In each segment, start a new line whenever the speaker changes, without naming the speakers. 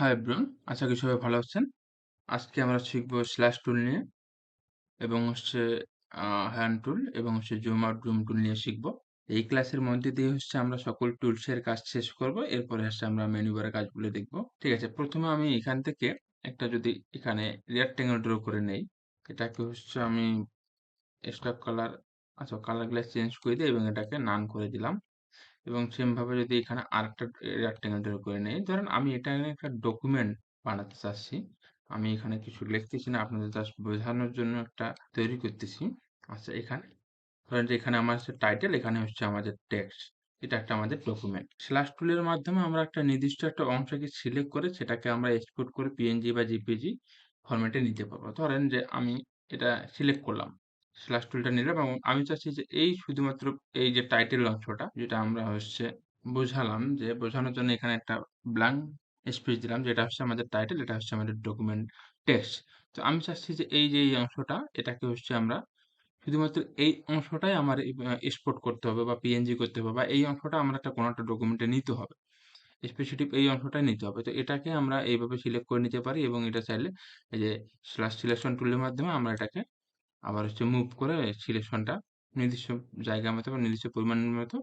Hi everyone, আশা করি সবাই ভালো আছেন। আজকে আমরা শিখব স্ল্যাশ টুল নিয়ে এবং হ্যান্ড টুল এবং জুম আউট জুম টুল নিয়ে শিখব। এই ক্লাসের মধ্যে দিয়ে আমরা সকল টুলসের কাজ শেষ করব। এরপরে আমরা মেনু বারের কাজগুলো দেখব। ঠিক আছে? প্রথমে আমি এখান থেকে একটা যদি এখানে রেক্ট্যাঙ্গেল ড্র করে নেই, এটাকে আমি স্টক কালার কালারগুলো চেঞ্জ করে দিই এবং এটাকে নান করে দিলাম। এবং সেম ভাবে যদি এখানে আরেকটা রেক্ট্যাঙ্গেল ড্র করে নেই, ধরেন আমি এটা নিয়ে একটা ডকুমেন্ট বানাতে চাচ্ছি। আমি এখানে কিছু লিখতেছি না, আপনাদের জাস্ট বোঝানোর জন্য একটা তৈরি করতেছি। আচ্ছা, এখানে ধরেন যে এখানে আমার টাইটেল, এখানে আমাদের টেক্সট। এটা একটা আমাদের ডকুমেন্ট। স্ল্যাশ টুলের মাধ্যমে আমরা একটা নির্দিষ্ট একটা অংশকে সিলেক্ট করে সেটাকে আমরা এক্সপোর্ট করে পিএনজি বা জেপিজি ফরম্যাটে নিতে পারবো। ধরেন যে আমি এটা সিলেক্ট করলাম, স্ল্যাশ টুলটা নিলাম এবং আমি চাচ্ছি যে এই শুধুমাত্র এই যে টাইটেল অংশটা, যেটা আমরা বোঝালাম, যে বোঝানোর জন্য এখানে একটা ব্ল্যাঙ্ক স্পেস দিলাম, যেটা আমাদের টাইটেল, এটা আমাদের ডকুমেন্ট টেক্সট। তো আমি চাচ্ছি যে এই অংশটা, এটাকে আমরা শুধুমাত্র এই অংশটাই আমার এক্সপোর্ট করতে হবে বা পিএনজি করতে হবে, বা এই অংশটা আমার কোনো একটা ডকুমেন্টে নিতে হবে। স্পেসিফিক এই অংশটাই নিতে হবে। তো এটাকে আমরা এইভাবে সিলেক্ট করে নিতে পারি এবং এটা চাইলে এই যে স্ল্যাশ সিলেকশন টুলের মাধ্যমে আমরা এটাকে আবার মুভ করে সিলেকশনটা নির্দিষ্ট জায়গা মতো বা নির্দিষ্ট পরিমাণের মতো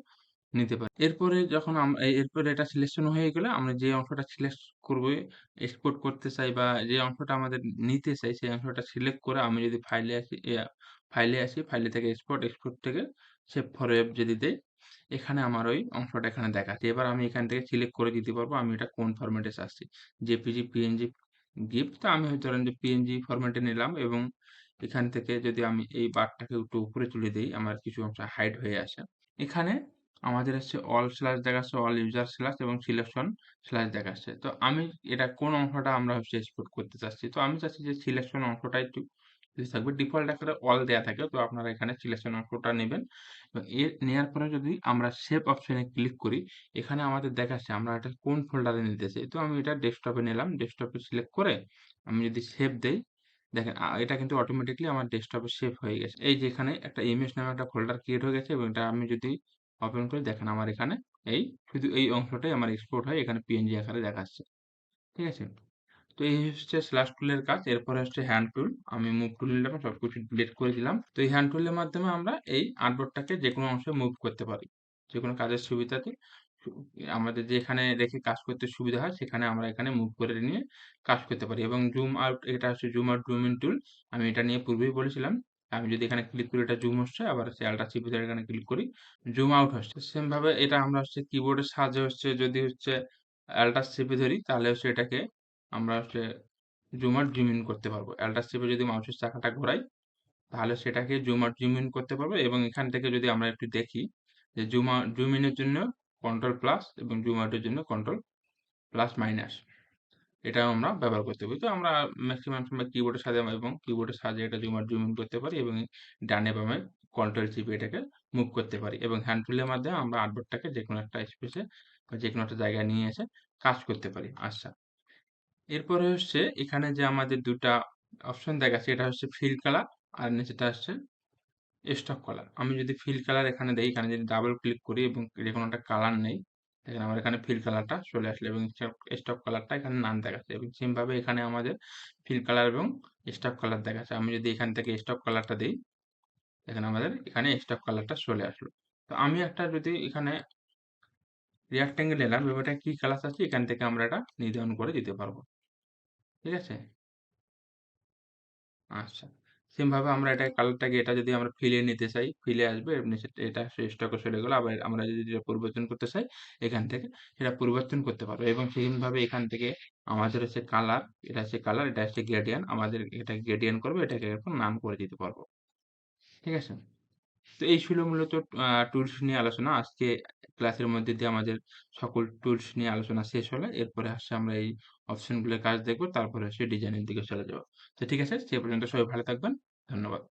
নিতে পারি। এরপরে যখন এরপরে এটা সিলেকশন হয়ে গেলে আমরা যে অংশটা সিলেক্ট করব, এক্সপোর্ট করতে চাই বা যে অংশটা আমাদের নিতে চাই, সেই অংশটা সিলেক্ট করে আমি যদি ফাইলে থেকে এক্সপোর্ট থেকে সেভ ফর ওয়েব যদি দেই, এখানে আমার ওই অংশটা এখানে দেখাচ্ছে। এবার আমি এখান থেকে সিলেক্ট করে দিতে পারবো আমি এটা কোন ফরম্যাটে চাচ্ছি, জেপিজি, পিএনজি, গিফট। তো আমি ধরেন যে পিএনজি ফরম্যাটে নিলাম এবং এখান থেকে যদি আমি এই বারটাকে একটু উপরে তুলে দেই, আমার কিছু অংশ হাইড হয়ে আসে। এখানে আমাদের অল স্ল্যাশ দেখাচ্ছে, অল ইউজার স্ল্যাশ এবং সিলেকশন স্ল্যাশ দেখাচ্ছে। তো আমি এটা কোন অংশটা আমরা এক্সপোর্ট করতে চাচ্ছি। তো আমি চাচ্ছি যে সিলেকশন অংশটা একটু বেশি থাকবে। ডিফল্ট আকারে অল দেয়া থাকে। তো আপনারা এখানে সিলেকশন অংশটা নেবেন এবং নেয়ার পরে যদি আমরা সেভ অপশনে ক্লিক করি, এখানে আমাদের দেখাচ্ছে আমরা এটা কোন ফোল্ডারে নিতে চাই। তো আমি এটা ডেস্কটপে নিলাম। ডেস্কটপে সিলেক্ট করে আমি যদি সেভ দেই, দেখেন এটা কিন্তু অটোমেটিক্যালি আমার ডেস্কটপে সেভ হয়ে গেছে। এই যে এখানে একটা ইমেজ নামে একটা ফোল্ডার ক্রিয়েট হয়ে গেছে এবং এটা আমি যদি ওপেন করি, দেখেন আমার এখানে শুধু এই অংশটাই আমার এক্সপোর্ট হয়ে এখানে পিএনজি আকারে দেখাচ্ছে। ঠিক আছে? তো এই স্ল্যাশ টুলের কাজ। এরপরে হ্যান্ড টুল। আমি মুভ টুল নিলাম, সবকিছু ডিলিট করে দিলাম। তো এই হ্যান্ড টুলের মাধ্যমে আমরা এই আর্টবোর্ডটাকে যেকোনো অংশে মুভ করতে পারি। যেকোনো কাজের সুবিধাতে সু আমাদের যেখানে রেখে কাজ করতে সুবিধা হয় সেখানে আমরা এখানে মুভ করে নিয়ে কাজ করতে পারি। এবং জুম আউট, এটা জুম আউট জুম ইন টুল। আমি এটা নিয়ে পূর্বেই বলেছিলাম। আমি যদি এখানে ক্লিক করি, এটা জুম হচ্ছে, আবার আল্ট্রা চিপ ধরে এখানে ক্লিক করি, জুম আউট হচ্ছে। সেম ভাবে এটা আমরা কিবোর্ডের সাহায্যে যদি আল্ট্রা চেপে ধরি, তাহলে এটাকে আমরা জুম আউট জুম ইন করতে পারবো। অ্যাল্টার চেপে যদি মাউসের চাকাটা ঘোরাই, তাহলে সেটাকে জুম আউট জুম ইন করতে পারবো। এবং এখান থেকে যদি আমরা একটু দেখি যে জুম ইনের জন্য কন্ট্রোল প্লাস এবং জুম আউটের জন্য কন্ট্রোল প্লাস মাইনাস, এটাও আমরা ব্যবহার করতে পারি। তো আমরা ম্যাক্সিমাম সময় কিবোর্ডের সাহায্যে এটা জুম আউট জুম ইন করতে পারি এবং ডানে বামে কন্ট্রোল চিপে এটাকে মুভ করতে পারি এবং হ্যান্ড টুলের মাধ্যমে আমরা আর্টবোর্ডটাকে যেকোনো একটা স্পেসে বা যেকোনো একটা জায়গায় নিয়ে এসে কাজ করতে পারি। আচ্ছা, এরপরে এখানে যে আমাদের ২ টা অপশন দেখাচ্ছে, এটা ফিল কালার আর নিচেটা স্টক কালার। আমি যদি ফিল কালার এখানে দেই, এখানে যদি ডাবল ক্লিক করি এবং যেকোনো একটা কালার নেই, দেখেন আমার এখানে ফিল কালারটা চলে আসলো এবং স্টক কালারটা এখানে নান দেখাচ্ছে। এবং সেম ভাবে এখানে আমাদের ফিল কালার এবং স্টক কালার দেখাচ্ছে। আমি যদি এখান থেকে স্টক কালারটা দেই, দেখেন আমাদের এখানে স্টক কালারটা চলে আসলো। তো আমি একটা যদি এখানে রেক্টেঙ্গেল নিলাম এবং এটা কি কালার চাচ্ছি, এখান থেকে আমরা এটা নির্ধারণ করে দিতে পারবো। ঠিক আছে? আচ্ছা। সেম ভাবে আমরা কালারটাকে যদি আমরা ফিলে নিতে চাই, ফিলে আসবে, এমনি এটা স্টকে চলে গেল। আবার আমরা যদি এটা পরিবর্তন করতে চাই, এখান থেকে এটা পরিবর্তন করতে পারবো। এবং সেম ভাবে এখান থেকে আমাদের কালার, এটা কালার, এটা গ্রেডিয়েন্ট। আমাদের এটা গ্রেডিয়েন্ট করবো, এটাকে এরকম নাম করে দিতে পারবো। ঠিক আছে? তো এই ছিল মূলত টুলস নিয়ে আলোচনা। আজকে ক্লাসের মধ্যে দিয়ে আমাদের সকল টুলস নিয়ে আলোচনা শেষ হলো। এরপরে আমরা এই অপশনগুলোর কাজ দেখব। তারপরে ডিজাইনের দিকে চলে যাব। তো ঠিক আছে? সে পর্যন্ত সবাই ভালো থাকবেন। ধন্যবাদ।